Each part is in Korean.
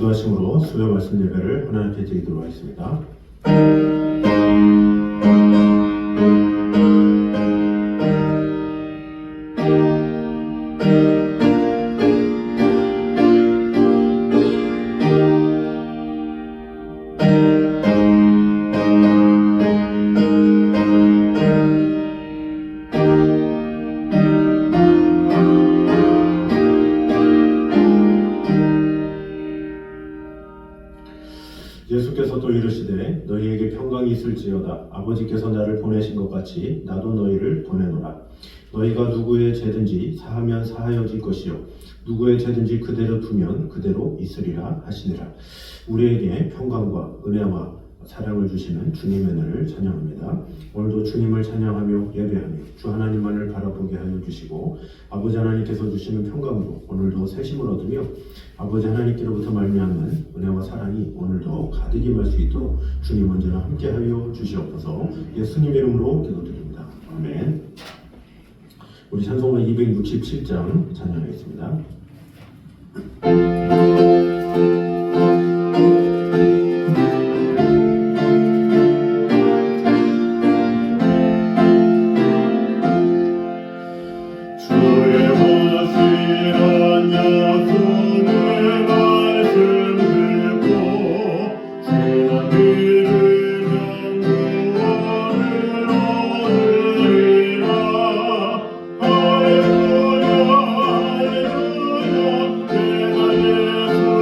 기도하심으로 수요 말씀 예배를 하나님께 드리도록 하겠습니다. 예수께서 또 이르시되 너희에게 평강이 있을지어다. 아버지께서 나를 보내신 것 같이 나도 너희를 보내노라. 너희가 누구의 죄든지 사하면 사하여질 것이요 누구의 죄든지 그대로 두면 그대로 있으리라 하시니라. 우리에게 평강과 은혜와 사랑을 주시는 주님의 은혜를 찬양합니다. 오늘도 주님을 찬양하며 예배하며 주 하나님만을 바라보게 하여 주시고 아버지 하나님께서 주시는 평강으로 오늘도 새심을 얻으며 아버지 하나님께로부터 말미암는 은혜와 사랑이 오늘도 가득 임할 수 있도록 주님 언제나 함께하여 주시옵소서. 예수님 이름으로 기도드립니다. 아멘. 우리 찬송가 267장 찬양하겠습니다. 할렐루야 할렐루야 내가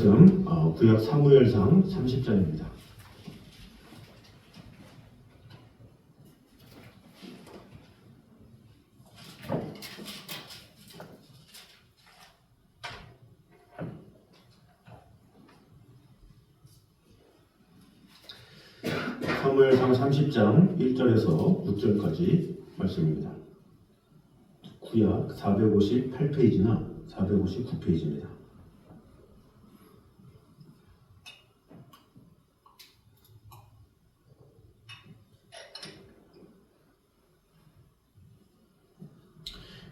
말씀 구약 사무엘상 30장입니다. 사무엘상 30장 1절에서 6절까지 말씀입니다. 구약 458페이지나 459페이지입니다.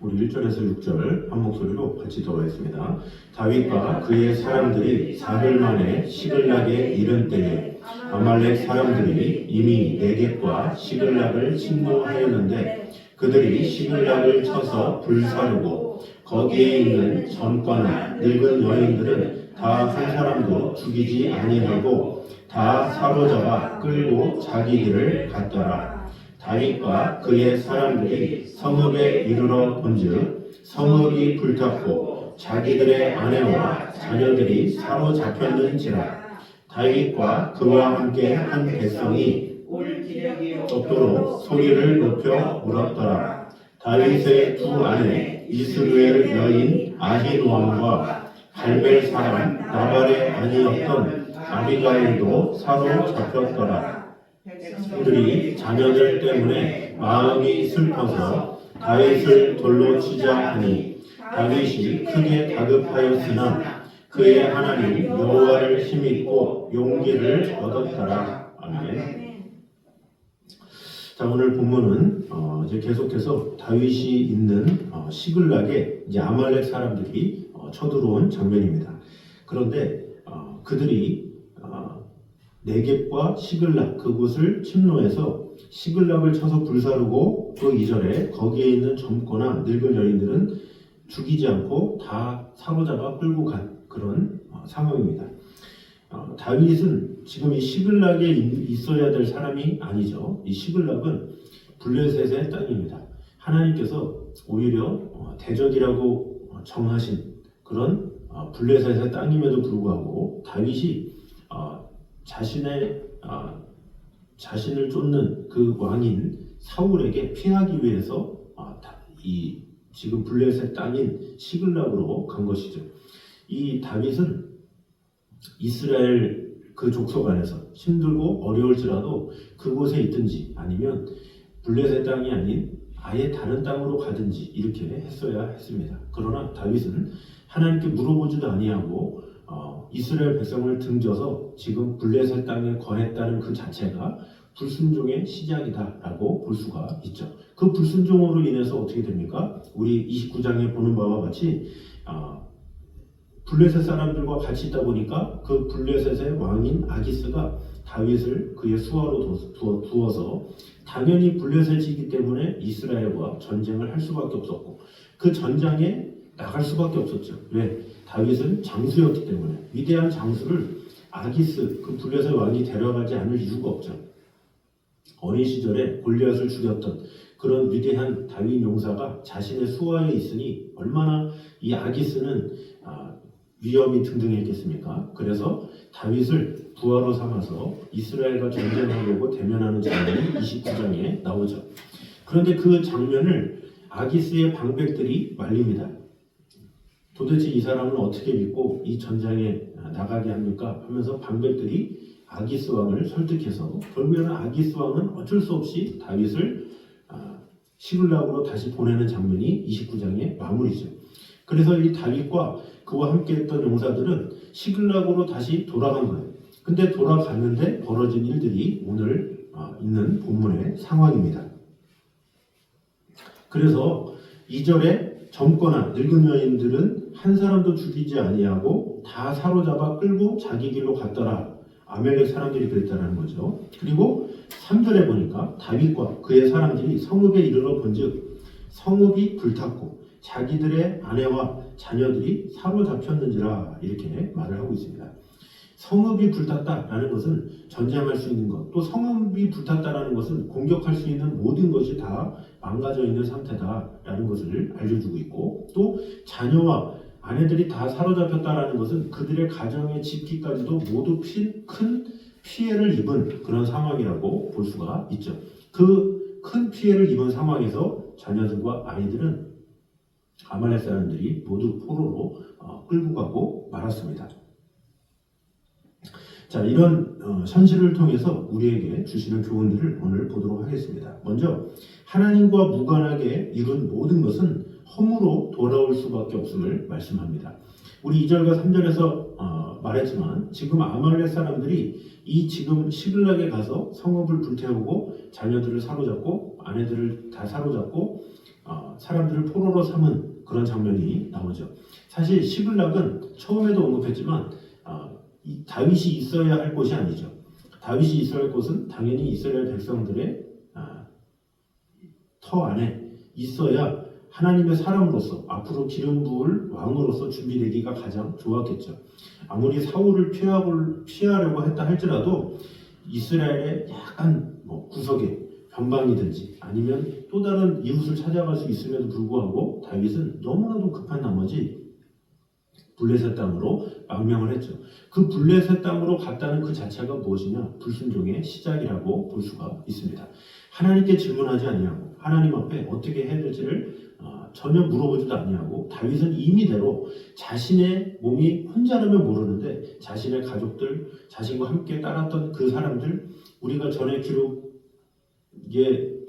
우리 1절에서 6절 한 목소리로 같이 들어가겠습니다. 다윗과 그의 사람들이 사흘 만에 시글락에 이른 때에 아말렉 사람들이 이미 네겝과 시글락을 침노하였는데 그들이 시글락을 쳐서 불사르고 거기에 있는 전과나 늙은 여인들은 다 한 사람도 죽이지 아니하고 다 사로잡아 끌고 자기들을 갔더라. 다윗과 그의 사람들이 성읍에 이르러 본즉 성읍이 불탔고 자기들의 아내와 자녀들이 사로잡혔는지라. 다윗과 그와 함께 한 백성이 없도록 소리를 높여 울었더라. 다윗의 두 아내 이스루엘 여인 아히노암과 갈멜 사람 나발의 아니었던 아비가일도 사로잡혔더라. 그들이 자녀들 때문에 마음이 슬퍼서 다윗을 돌로 치자 하니 다윗이 크게 다급하였으나 그의 하나님 여호와를 힘입고 용기를 얻었더라. 아멘. 자, 오늘 본문은 이제 계속해서 다윗이 있는 시글락에 이제 아말렉 사람들이 쳐들어온 장면입니다. 그런데 그들이 네겝과 시글락 그곳을 침노해서 시글락을 쳐서 불사르고 또 2절에 거기에 있는 젊거나 늙은 여인들은 죽이지 않고 다 사로잡아 끌고 간 그런 상황입니다. 다윗은 지금 이 시글락에 있어야 될 사람이 아니죠. 이 시글락은 블레셋의 땅입니다. 하나님께서 오히려 대적이라고 정하신 그런 블레셋의 땅임에도 불구하고 다윗이 자신을 쫓는 그 왕인 사울에게 피하기 위해서 이 지금 블레셋 땅인 시글락으로 간 것이죠. 이 다윗은 이스라엘 그 족속 안에서 힘들고 어려울지라도 그곳에 있든지 아니면 블레셋 땅이 아닌 아예 다른 땅으로 가든지 이렇게 했어야 했습니다. 그러나 다윗은 하나님께 물어보지도 아니하고 이스라엘 백성을 등져서 지금 블레셋 땅에 거했다는 그 자체가 불순종의 시작이다라고 볼 수가 있죠. 그 불순종으로 인해서 어떻게 됩니까? 우리 29장에 보는 바와 같이 블레셋 사람들과 같이 있다 보니까 그 블레셋의 왕인 아기스가 다윗을 그의 수하로 두어서 당연히 블레셋이기 때문에 이스라엘과 전쟁을 할 수밖에 없었고 그 전장에 나갈 수밖에 없었죠. 왜? 다윗은 장수였기 때문에. 위대한 장수를 아기스 그 블레셋 왕이 데려가지 않을 이유가 없죠. 어린 시절에 골리앗을 죽였던 그런 위대한 다윗 용사가 자신의 수하에 있으니 얼마나 이 아기스는 위험이 등등했겠습니까? 그래서 다윗을 부하로 삼아서 이스라엘과 전쟁하려고 대면하는 장면이 29장에 나오죠. 그런데 그 장면을 아기스의 방백들이 말립니다. 도대체 이 사람은 어떻게 믿고 이 전장에 나가게 합니까? 하면서 방백들이 아기스 왕을 설득해서 결국에는 아기스 왕은 어쩔 수 없이 다윗을 시글락으로 다시 보내는 장면이 29장의 마무리죠. 그래서 이 다윗과 그와 함께했던 용사들은 시글락으로 다시 돌아간 거예요. 근데 돌아갔는데 벌어진 일들이 오늘 있는 본문의 상황입니다. 그래서 2절에 젊거나 늙은 여인들은 한 사람도 죽이지 아니하고 다 사로잡아 끌고 자기 길로 갔더라. 아멜렉 사람들이 그랬다는 거죠. 그리고 3절에 보니까 다윗과 그의 사람들이 성읍에 이르러 본즉 성읍이 불탔고 자기들의 아내와 자녀들이 사로잡혔는지라 이렇게 말을 하고 있습니다. 성읍이 불탔다라는 것은 전쟁할 수 있는 것, 또 성읍이 불탔다라는 것은 공격할 수 있는 모든 것이 다 망가져 있는 상태다라는 것을 알려주고 있고, 또 자녀와 아내들이 다 사로잡혔다라는 것은 그들의 가정의 집기까지도 모두 큰 피해를 입은 그런 상황이라고 볼 수가 있죠. 그 큰 피해를 입은 상황에서 자녀들과 아이들은 아말렉 사람들이 모두 포로로 끌고 가고 말았습니다. 자, 이런 현실을 통해서 우리에게 주시는 교훈들을 오늘 보도록 하겠습니다. 먼저 하나님과 무관하게 이룬 모든 것은 허무로 돌아올 수밖에 없음을 말씀합니다. 우리 2절과 3절에서 말했지만 지금 아말렉 사람들이 이 지금 시글락에 가서 성읍을 불태우고 자녀들을 사로잡고 아내들을 다 사로잡고 사람들을 포로로 삼은 그런 장면이 나오죠. 사실 시글락은 처음에도 언급했지만 다윗이 있어야 할 곳이 아니죠. 다윗이 있어야 할 곳은 당연히 이스라엘 백성들의 터 안에 있어야 하나님의 사람으로서 앞으로 기름 부을 왕으로서 준비되기가 가장 좋았겠죠. 아무리 사울을 피하려고 했다 할지라도 이스라엘의 약간 구석에 변방이든지 아니면 또 다른 이웃을 찾아갈 수 있음에도 불구하고 다윗은 너무나도 급한 나머지 블레셋 땅으로 망명을 했죠. 그 블레셋 땅으로 갔다는 그 자체가 무엇이냐? 불순종의 시작이라고 볼 수가 있습니다. 하나님께 질문하지 아니하고 하나님 앞에 어떻게 해야 될지를 전혀 물어보지도 아니하고 다윗은 임의대로 자신의 몸이 혼자라면 모르는데 자신의 가족들, 자신과 함께 따랐던 그 사람들, 우리가 전에 기록에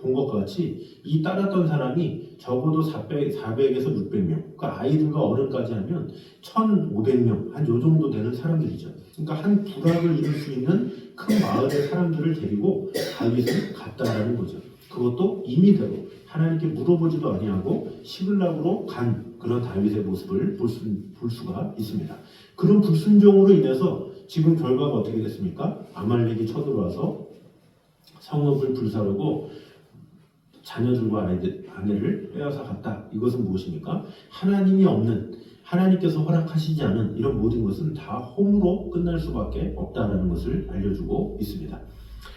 본 것과 같이 이 따랐던 사람이 적어도 400에서 600명, 그러니까 아이들과 어른까지 하면 1,500명, 한 요 정도 되는 사람들이죠. 그러니까 한 부락을 이룰 수 있는 큰 마을의 사람들을 데리고 다윗은 갔다라는 거죠. 그것도 임의대로 하나님께 물어보지도 아니하고 시글락으로 간 그런 다윗의 모습을 볼 수가 있습니다. 그런 불순종으로 인해서 지금 결과가 어떻게 됐습니까? 아말렉이 쳐들어와서 성읍을 불사르고 자녀들과 아내를 빼앗아 갔다. 이것은 무엇입니까? 하나님이 없는, 하나님께서 허락하시지 않은 이런 모든 것은 다 허무로 끝날 수밖에 없다라는 것을 알려주고 있습니다.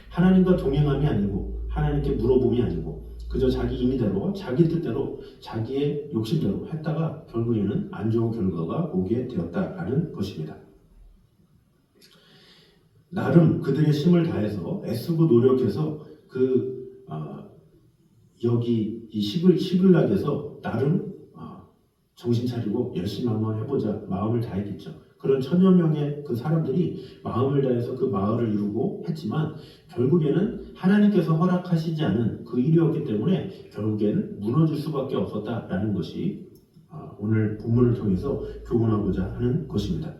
하나님과 동행함이 아니고 하나님께 물어봄이 아니고 그저 자기 임의대로 자기 뜻대로 자기의 욕심대로 했다가 결국에는 안 좋은 결과가 오게 되었다라는 것입니다. 나름 그들의 힘을 다해서 애쓰고 노력해서 여기 이 시글락에서 나름 정신 차리고 열심히 한번 해보자 마음을 다했겠죠. 그런 1,000여 명의 그 사람들이 마음을 다해서 그 마을을 이루고 했지만 결국에는 하나님께서 허락하시지 않은 그 일이었기 때문에 결국에는 무너질 수밖에 없었다라는 것이 오늘 본문을 통해서 교훈하고자 하는 것입니다.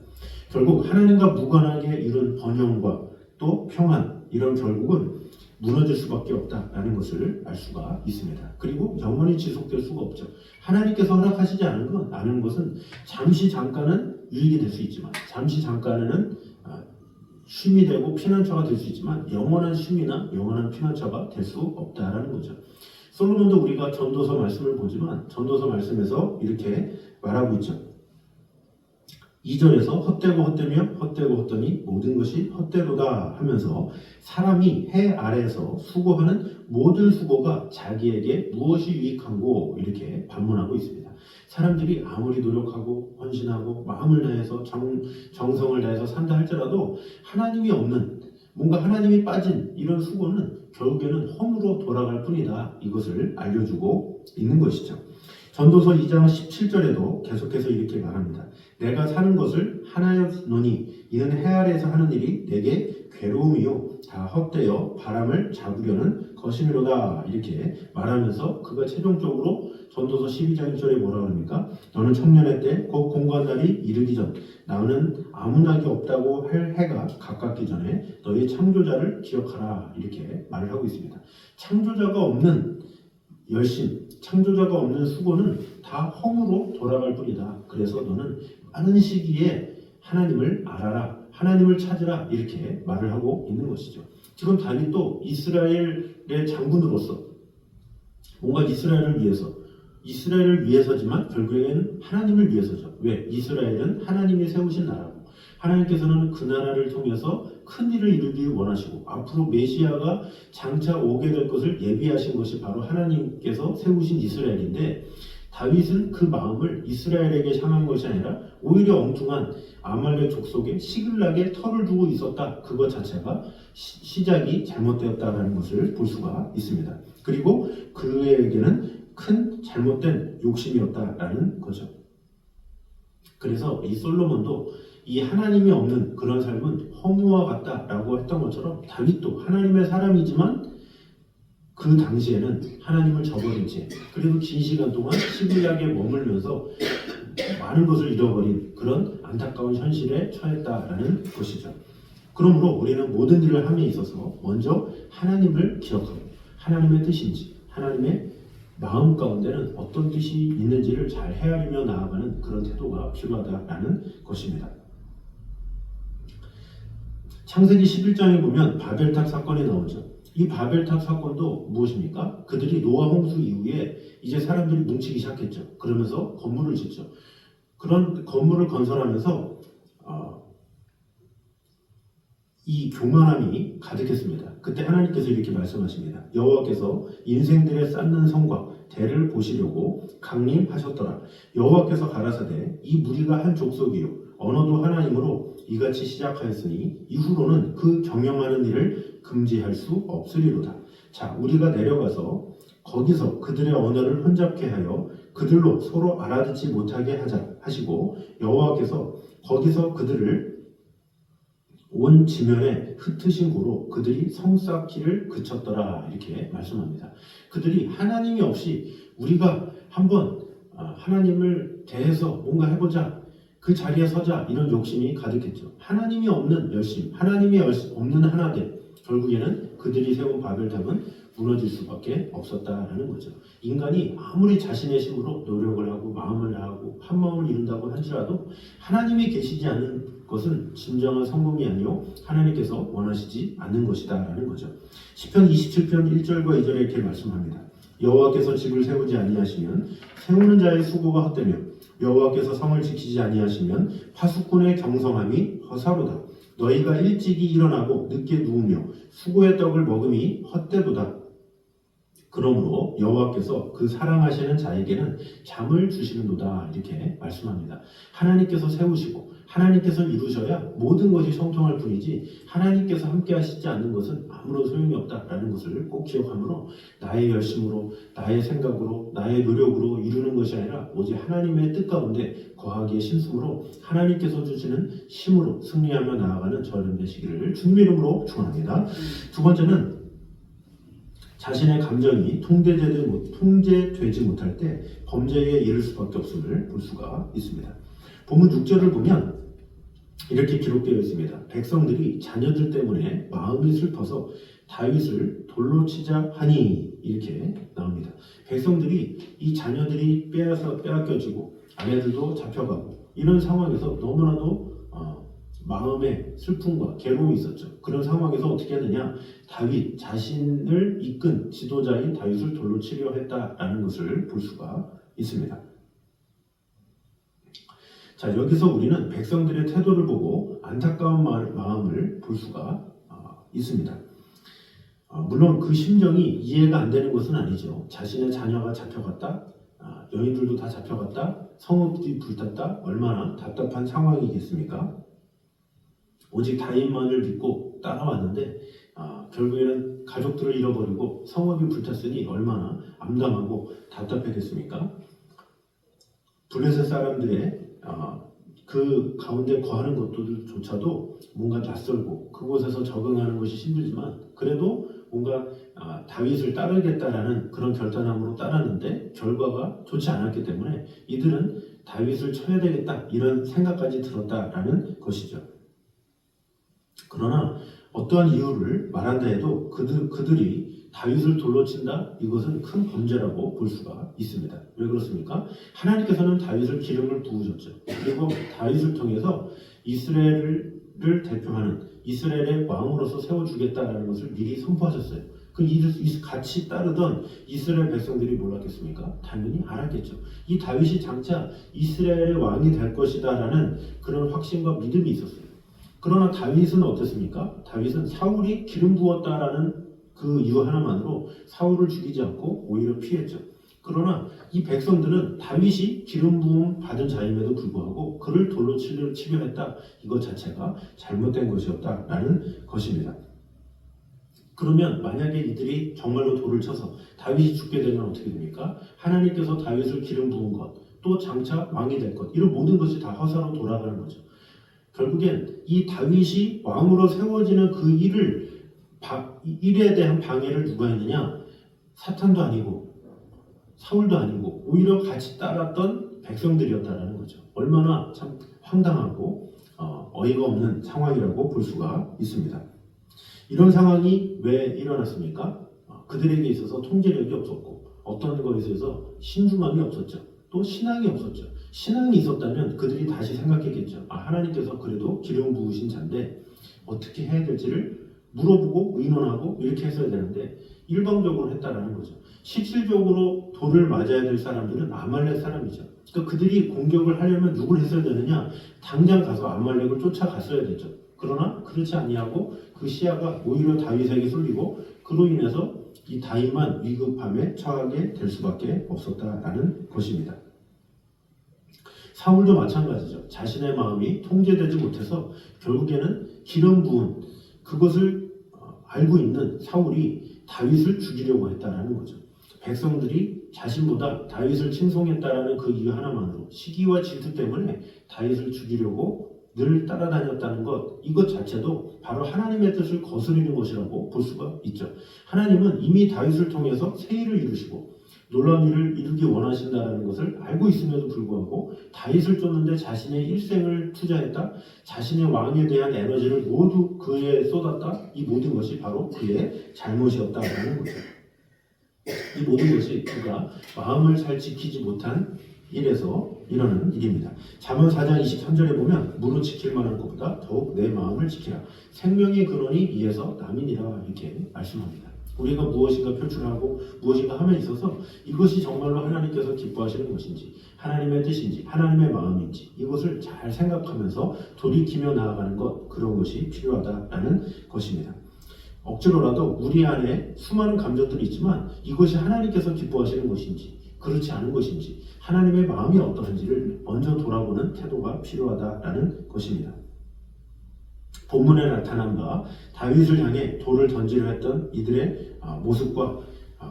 결국 하나님과 무관하게 이룬 번영과 또 평안 이런 결국은 무너질 수밖에 없다라는 것을 알 수가 있습니다. 그리고 영원히 지속될 수가 없죠. 하나님께서 허락하시지 않은 것은 잠시 잠깐은 유익이 될 수 있지만 잠시 잠깐은 쉼이 되고 피난처가 될 수 있지만 영원한 쉼이나 영원한 피난처가 될 수 없다라는 거죠. 솔로몬도 우리가 전도서 말씀을 보지만 전도서 말씀에서 이렇게 말하고 있죠. 2절에서 헛되고 헛되며 헛되고 헛되니 모든 것이 헛되도다 하면서 사람이 해 아래에서 수고하는 모든 수고가 자기에게 무엇이 유익한고 이렇게 반문하고 있습니다. 사람들이 아무리 노력하고 헌신하고 마음을 다해서 정성을 다해서 산다 할지라도 하나님이 없는 뭔가 하나님이 빠진 이런 수고는 결국에는 허무로 돌아갈 뿐이다. 이것을 알려주고 있는 것이죠. 전도서 2장 17절에도 계속해서 이렇게 말합니다. 내가 사는 것을 하나였노니 이는 해 아래에서 하는 일이 내게 괴로움이요 다 헛되어 바람을 잡으려는 것이미로다. 이렇게 말하면서 그가 최종적으로 전도서 12장 1절에 뭐라 그럽니까? 너는 청년의 때 곧 공고한 날이 이르기 전 나는 아무 낙이 없다고 할 해가 가깝기 전에 너희 창조자를 기억하라. 이렇게 말을 하고 있습니다. 창조자가 없는 열심, 창조자가 없는 수고는 다 험으로 돌아갈 뿐이다. 그래서 너는 빠른 시기에 하나님을 알아라, 하나님을 찾으라 이렇게 말을 하고 있는 것이죠. 지금 다윗도 이스라엘의 장군으로서 뭔가 이스라엘을 위해서지만 결국에는 하나님을 위해서죠. 왜? 이스라엘은 하나님이 세우신 나라고 하나님께서는 그 나라를 통해서 큰 일을 이루길 원하시고 앞으로 메시아가 장차 오게 될 것을 예비하신 것이 바로 하나님께서 세우신 이스라엘인데 다윗은 그 마음을 이스라엘에게 향한 것이 아니라 오히려 엉뚱한 아말렉 족속에 시글락에 터를 두고 있었다. 그것 자체가 시작이 잘못되었다는 것을 볼 수가 있습니다. 그리고 그에게는 큰 잘못된 욕심이었다라는 거죠. 그래서 이 솔로몬도 이 하나님이 없는 그런 삶은 허무와 같다라고 했던 것처럼 다윗도 하나님의 사람이지만 그 당시에는 하나님을 저버린 채 그리고 긴 시간 동안 시빌락에 머물면서 많은 것을 잃어버린 그런 안타까운 현실에 처했다라는 것이죠. 그러므로 우리는 모든 일을 함에 있어서 먼저 하나님을 기억하고 하나님의 뜻인지 하나님의 마음 가운데는 어떤 뜻이 있는지를 잘 헤아리며 나아가는 그런 태도가 필요하다라는 것입니다. 창세기 11장에 보면 바벨탑 사건이 나오죠. 이 바벨탑 사건도 무엇입니까? 그들이 노아 홍수 이후에 이제 사람들이 뭉치기 시작했죠. 그러면서 건물을 짓죠. 그런 건물을 건설하면서 이 교만함이 가득했습니다. 그때 하나님께서 이렇게 말씀하십니다. 여호와께서 인생들의 쌓는 성과 대를 보시려고 강림하셨더라. 여호와께서 가라사대 이 무리가 한 족속이요 언어도 하나님으로 이같이 시작하였으니 이후로는 그 경영하는 일을 금지할 수 없으리로다. 자, 우리가 내려가서 거기서 그들의 언어를 혼잡케 하여 그들로 서로 알아듣지 못하게 하자 하시고 여호와께서 거기서 그들을 온 지면에 흩으신 고로 그들이 성 쌓기를 그쳤더라 이렇게 말씀합니다. 그들이 하나님이 없이 우리가 한번 하나님을 대해서 뭔가 해보자 그 자리에 서자 이런 욕심이 가득했죠. 하나님이 없는 열심, 하나님이 없는 하나됨 결국에는 그들이 세운 바벨탑은 무너질 수밖에 없었다라는 거죠. 인간이 아무리 자신의 힘으로 노력을 하고 마음을 다하고 한 마음을 이룬다고 할지라도 하나님이 계시지 않는 것은 진정한 성공이 아니요 하나님께서 원하시지 않는 것이다라는 거죠. 시편 27편 1절과 2절에 이렇게 말씀합니다. 여호와께서 집을 세우지 아니하시면 세우는 자의 수고가 헛되며 여호와께서 성을 지키지 아니하시면 파수꾼의 경성함이 허사로다. 너희가 일찍이 일어나고 늦게 누우며 수고의 떡을 먹음이 헛되도다. 그러므로 여호와께서 그 사랑하시는 자에게는 잠을 주시는도다 이렇게 말씀합니다. 하나님께서 세우시고 하나님께서 이루셔야 모든 것이 성통할 뿐이지 하나님께서 함께 하시지 않는 것은 아무런 소용이 없다라는 것을 꼭 기억하므로 나의 열심으로 나의 생각으로 나의 노력으로 이루는 것이 아니라 오직 하나님의 뜻 가운데 거하기에 심승으로 하나님께서 주시는 힘으로 승리하며 나아가는 저희들 되시기를 주님의 이름으로 축원합니다. 두 번째는 자신의 감정이 통제되지 못할 때 범죄에 이를 수밖에 없음을 볼 수가 있습니다. 본문 6절을 보면 이렇게 기록되어 있습니다. 백성들이 자녀들 때문에 마음이 슬퍼서 다윗을 돌로 치자 하니 이렇게 나옵니다. 백성들이 이 자녀들이 빼앗겨지고 아내들도 잡혀가고 이런 상황에서 너무나도 마음에 슬픔과 괴로움이 있었죠. 그런 상황에서 어떻게 했느냐? 다윗 자신을 이끈 지도자인 다윗을 돌로 치려 했다라는 것을 볼 수가 있습니다. 자, 여기서 우리는 백성들의 태도를 보고 안타까운 마음을 볼 수가 있습니다. 물론 그 심정이 이해가 안 되는 것은 아니죠. 자신의 자녀가 잡혀갔다, 여인들도 다 잡혀갔다, 성읍이 불탔다, 얼마나 답답한 상황이겠습니까? 오직 다윗만을 믿고 따라왔는데 결국에는 가족들을 잃어버리고 성읍이 불탔으니 얼마나 암담하고 답답했겠습니까? 블레셋 사람들의 그 가운데 거하는 것들조차도 뭔가 낯설고 그곳에서 적응하는 것이 힘들지만 그래도 뭔가 다윗을 따르겠다라는 그런 결단함으로 따랐는데 결과가 좋지 않았기 때문에 이들은 다윗을 쳐야 되겠다 이런 생각까지 들었다라는 것이죠. 그러나 어떠한 이유를 말한다 해도 그들이 다윗을 돌로 친다? 이것은 큰 범죄라고 볼 수가 있습니다. 왜 그렇습니까? 하나님께서는 다윗을 기름을 부으셨죠. 그리고 다윗을 통해서 이스라엘을 대표하는 이스라엘의 왕으로서 세워주겠다라는 것을 미리 선포하셨어요. 그 같이 따르던 이스라엘 백성들이 몰랐겠습니까? 당연히 알았겠죠. 이 다윗이 장차 이스라엘의 왕이 될 것이다라는 그런 확신과 믿음이 있었어요. 그러나 다윗은 어땠습니까? 다윗은 사울이 기름 부었다라는 그 이유 하나만으로 사울을 죽이지 않고 오히려 피했죠. 그러나 이 백성들은 다윗이 기름 부음 받은 자임에도 불구하고 그를 돌로 치려 했다. 이것 자체가 잘못된 것이었다라는 것입니다. 그러면 만약에 이들이 정말로 돌을 쳐서 다윗이 죽게 되면 어떻게 됩니까? 하나님께서 다윗을 기름 부은 것, 또 장차 왕이 될 것, 이런 모든 것이 다 허사로 돌아가는 거죠. 결국엔 이 다윗이 왕으로 세워지는 그 일에 대한 방해를 누가 했느냐? 사탄도 아니고 사울도 아니고 오히려 같이 따랐던 백성들이었다라는 거죠. 얼마나 참 황당하고 어이가 없는 상황이라고 볼 수가 있습니다. 이런 상황이 왜 일어났습니까? 그들에게 있어서 통제력이 없었고 어떤 것에 있어서 신중함이 없었죠. 또 신앙이 없었죠. 신앙이 있었다면 그들이 다시 생각했겠죠. 하나님께서 그래도 기름 부으신 자인데 어떻게 해야 될지를 물어보고 의논하고 이렇게 했어야 되는데 일방적으로 했다라는 거죠. 실질적으로 돌을 맞아야 될 사람들은 아말렉 사람이죠. 그러니까 그들이 공격을 하려면 누굴 했어야 되느냐? 당장 가서 아말렉을 쫓아갔어야 되죠. 그러나 그렇지 아니하고 그 시야가 오히려 다윗에게 쏠리고 그로 인해서 이 다윗만 위급함에 처하게 될 수밖에 없었다라는 것입니다. 사울도 마찬가지죠. 자신의 마음이 통제되지 못해서 결국에는 기름 부은 그것을 알고 있는 사울이 다윗을 죽이려고 했다라는 거죠. 백성들이 자신보다 다윗을 칭송했다라는 그 이유 하나만으로 시기와 질투 때문에 다윗을 죽이려고 늘 따라다녔다는 것, 이것 자체도 바로 하나님의 뜻을 거스르는 것이라고 볼 수가 있죠. 하나님은 이미 다윗을 통해서 새 일을 이루시고 놀라운 일을 이루기 원하신다는 것을 알고 있음에도 불구하고 다윗을 쫓는데 자신의 일생을 투자했다, 자신의 왕에 대한 에너지를 모두 그에 쏟았다, 이 모든 것이 바로 그의 잘못이었다라는 거죠. 이 모든 것이 그가 마음을 잘 지키지 못한 일에서 일어나는 일입니다. 잠언 4장 23절에 보면 무릇 지킬 만한 것보다 더욱 내 마음을 지키라. 생명의 근원이 이에서 남이니라 이렇게 말씀합니다. 우리가 무엇인가 표출하고 무엇인가 함에 있어서 이것이 정말로 하나님께서 기뻐하시는 것인지 하나님의 뜻인지 하나님의 마음인지 이것을 잘 생각하면서 돌이키며 나아가는 것, 그런 것이 필요하다라는 것입니다. 억지로라도 우리 안에 수많은 감정들이 있지만 이것이 하나님께서 기뻐하시는 것인지 그렇지 않은 것인지 하나님의 마음이 어떠한지를 먼저 돌아보는 태도가 필요하다라는 것입니다. 본문에 나타난 바 다윗을 향해 돌을 던지려 했던 이들의 모습과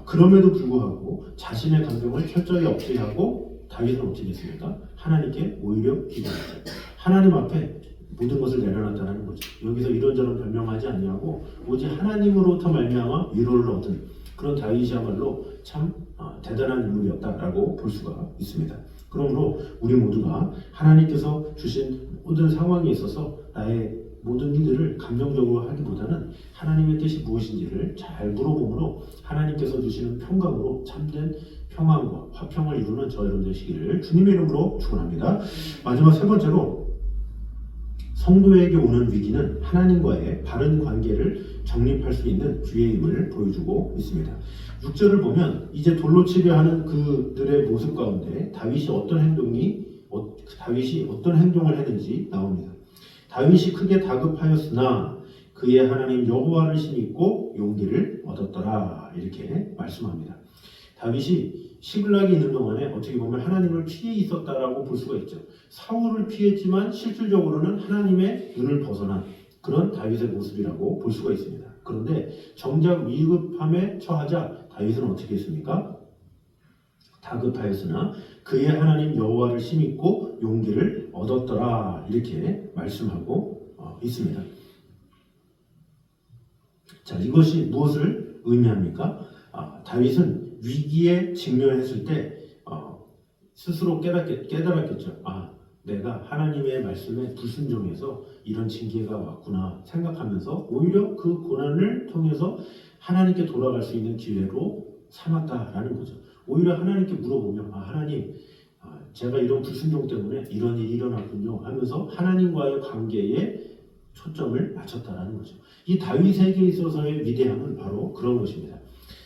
그럼에도 불구하고 자신의 감정을 철저히 억제하고 다윗은 어떻게 했습니까? 하나님께 오히려 기도했죠. 하나님 앞에 모든 것을 내려놨다는 거죠. 여기서 이런저런 변명하지 아니하고 오직 하나님으로부터 말미암아 위로를 얻은 그런 다윗이야말로 참 대단한 인물이었다라고 볼 수가 있습니다. 그러므로 우리 모두가 하나님께서 주신 모든 상황에 있어서 나의 모든 일들을 감정적으로 하기보다는 하나님의 뜻이 무엇인지를 잘 물어보므로 하나님께서 주시는 평강으로 참된 평안과 화평을 이루는 저 여러분 되시기를 주님의 이름으로 축원합니다. 마지막 세 번째로 성도에게 오는 위기는 하나님과의 바른 관계를 정립할 수 있는 기회임을 보여주고 있습니다. 6절을 보면 이제 돌로 치려 하는 그들의 모습 가운데 다윗이 어떤 행동을 했는지 나옵니다. 다윗이 크게 다급하였으나 그의 하나님 여호와를 힘입고 용기를 얻었더라 이렇게 말씀합니다. 다윗이 시글락이 있는 동안에 어떻게 보면 하나님을 피해 있었다라고 볼 수가 있죠. 사울을 피했지만 실질적으로는 하나님의 눈을 벗어난 그런 다윗의 모습이라고 볼 수가 있습니다. 그런데 정작 위급함에 처하자 다윗은 어떻게 했습니까? 다급하였으나 그의 하나님 여호와를 힘입고 용기를 얻었더라 이렇게 말씀하고 있습니다. 자, 이것이 무엇을 의미합니까? 다윗은 위기에 직면했을 때 스스로 깨달았겠죠. 내가 하나님의 말씀에 불순종해서 이런 징계가 왔구나 생각하면서 오히려 그 고난을 통해서 하나님께 돌아갈 수 있는 기회로 삼았다라는 거죠. 오히려 하나님께 물어보며 하나님 제가 이런 불순종 때문에 이런 일이 일어났군요 하면서 하나님과의 관계에 초점을 맞췄다라는 거죠. 이 다윗에게 있어서의 위대함은 바로 그런 것입니다.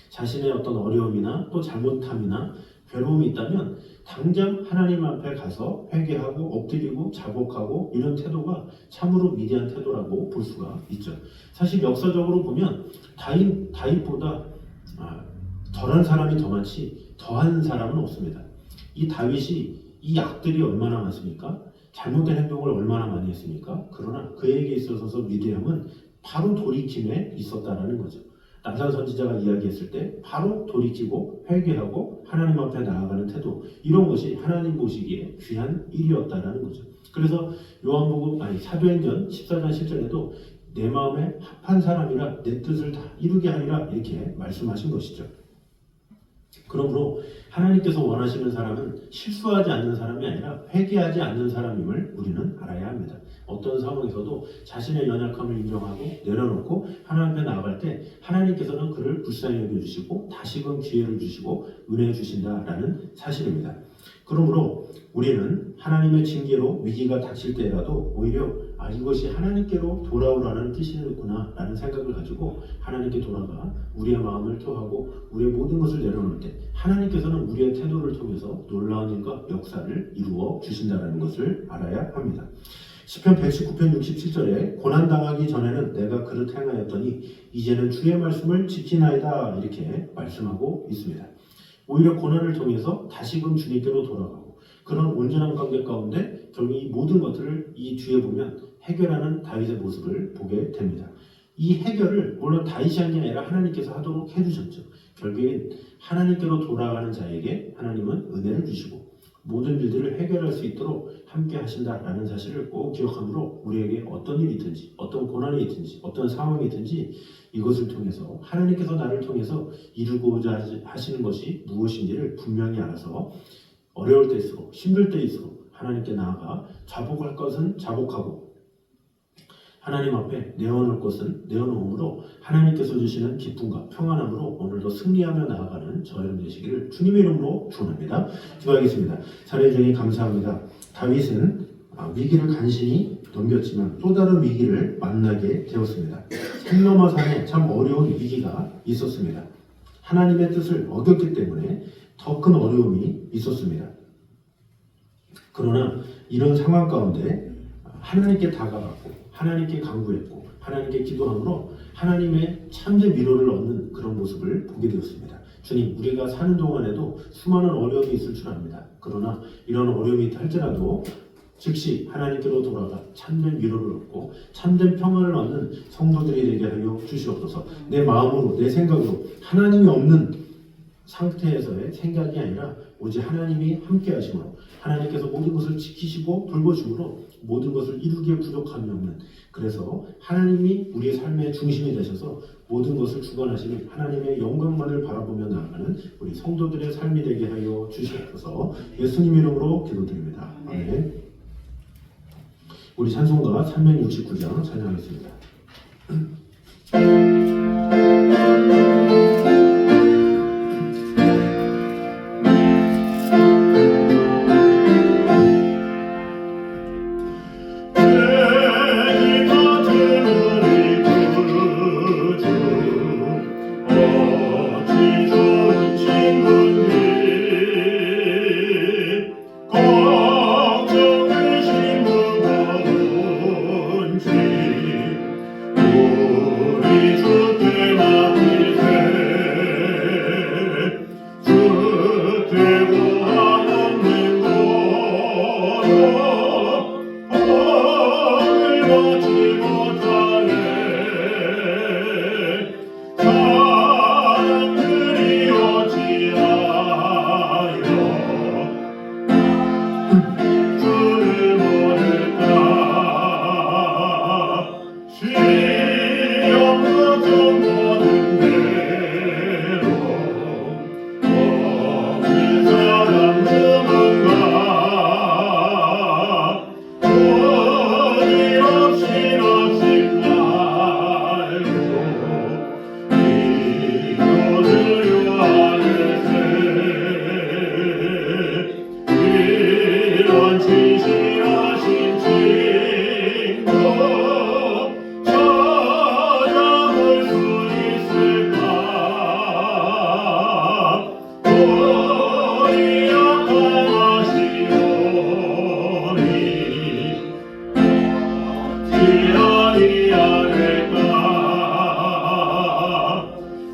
자신의 어떤 어려움이나 또 잘못함이나 괴로움이 있다면 당장 하나님 앞에 가서 회개하고 엎드리고 자복하고 이런 태도가 참으로 위대한 태도라고 볼 수가 있죠. 사실 역사적으로 보면 다윗보다 덜한 사람이 더 많지 더한 사람은 없습니다. 이 다윗이 이 악들이 얼마나 많습니까? 잘못된 행동을 얼마나 많이 했습니까? 그러나 그에게 있어서 위대함은 바로 돌이킴에 있었다라는 거죠. 나단 선지자가 이야기했을 때 바로 돌이키고 회개하고 하나님 앞에 나아가는 태도, 이런 것이 하나님 보시기에 귀한 일이었다라는 거죠. 그래서 요한복음 사도행전 14장 10절에도 내 마음에 합한 사람이라 내 뜻을 다 이루게 하리라 이렇게 말씀하신 것이죠. 그러므로 하나님께서 원하시는 사람은 실수하지 않는 사람이 아니라 회개하지 않는 사람임을 우리는 알아야 합니다. 어떤 상황에서도 자신의 연약함을 인정하고 내려놓고 하나님 앞에 나아갈 때 하나님께서는 그를 불쌍히 여겨주시고 다시금 기회를 주시고 은혜 주신다라는 사실입니다. 그러므로 우리는 하나님의 징계로 위기가 닥칠 때라도 오히려 이것이 하나님께로 돌아오라는 뜻이구나 라는 생각을 가지고 하나님께 돌아가 우리의 마음을 토하고 우리의 모든 것을 내려놓을 때 하나님께서는 우리의 태도를 통해서 놀라운 일과 역사를 이루어 주신다는 것을 알아야 합니다. 시편 119편 67절에 고난당하기 전에는 내가 그릇 행하였더니 이제는 주의 말씀을 지키나이다 이렇게 말씀하고 있습니다. 오히려 고난을 통해서 다시금 주님께로 돌아가고 그런 온전한 관계 가운데 결국 이 모든 것들을 이 뒤에 보면 해결하는 다윗의 모습을 보게 됩니다. 이 해결을 물론 다윗이 한 게 아니라 하나님께서 하도록 해주셨죠. 결국엔 하나님께로 돌아가는 자에게 하나님은 은혜를 주시고 모든 일들을 해결할 수 있도록 함께 하신다라는 사실을 꼭 기억함으로 우리에게 어떤 일이 있든지 어떤 고난이 있든지 어떤 상황이 있든지 이것을 통해서 하나님께서 나를 통해서 이루고자 하시는 것이 무엇인지를 분명히 알아서 어려울 때일수록 힘들 때일수록 하나님께 나아가 자복할 것은 자복하고 하나님 앞에 내어놓을 것은 내어놓음으로 하나님께서 주시는 기쁨과 평안함으로 오늘도 승리하며 나아가는 저 여러분 되시기를 주님의 이름으로 축원합니다. 기도하겠습니다. 사례 중에 감사합니다. 다윗은 위기를 간신히 넘겼지만 또 다른 위기를 만나게 되었습니다. 산 넘어 산에 참 어려운 위기가 있었습니다. 하나님의 뜻을 어겼기 때문에 더 큰 어려움이 있었습니다. 그러나 이런 상황 가운데 하나님께 다가갔고 하나님께 간구했고 하나님께 기도함으로 하나님의 참된 위로를 얻는 그런 모습을 보게 되었습니다. 주님, 우리가 사는 동안에도 수많은 어려움이 있을 줄 압니다. 그러나 이런 어려움이 있다 할지라도 즉시 하나님께로 돌아가 참된 위로를 얻고 참된 평안을 얻는 성도들이 되게 하여 주시옵소서. 내 마음으로 내 생각으로 하나님이 없는 상태에서의 생각이 아니라 오직 하나님이 함께 하심으로 하나님께서 모든 것을 지키시고 돌보심으로 모든 것을 이루기에 부족함이 없는, 그래서 하나님이 우리의 삶의 중심이 되셔서 모든 것을 주관하시는 하나님의 영광만을 바라보며 나아가는 우리 성도들의 삶이 되게 하여 주시옵소서. 예수님 이름으로 기도드립니다. 아멘. 우리 찬송가 369장 찬양하겠습니다.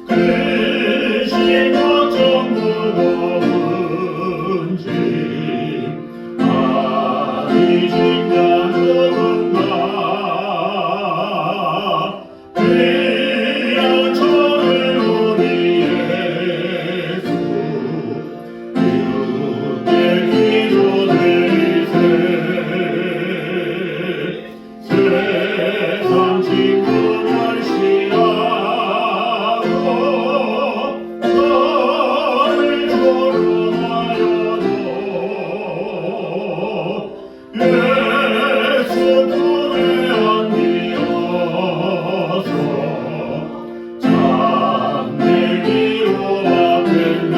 그 신고 정부도 이진자 누군가 귀한 저를 우리 예수 이루게 기도드리세 세상 짓고 멸시하고 너를 조롱하여도 예수 품에 안기어서 잠들기로 하겠네.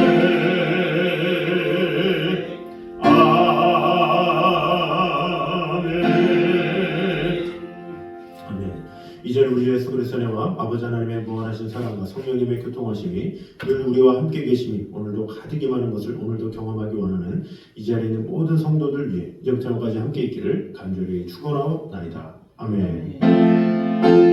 아멘. 이제 우리 예수 그리스도의 은혜와 아버지 하나님의 무한하신 사랑과 성령님의 교통하심이 늘 우리와 함께 계심이 오늘도 가득히 많은 것을 오늘도 경험하기 원하는 이 자리에 있는 모든 성도들 위해 이제부터까지 함께 있기를 간절히 축원하옵나이다. 아멘.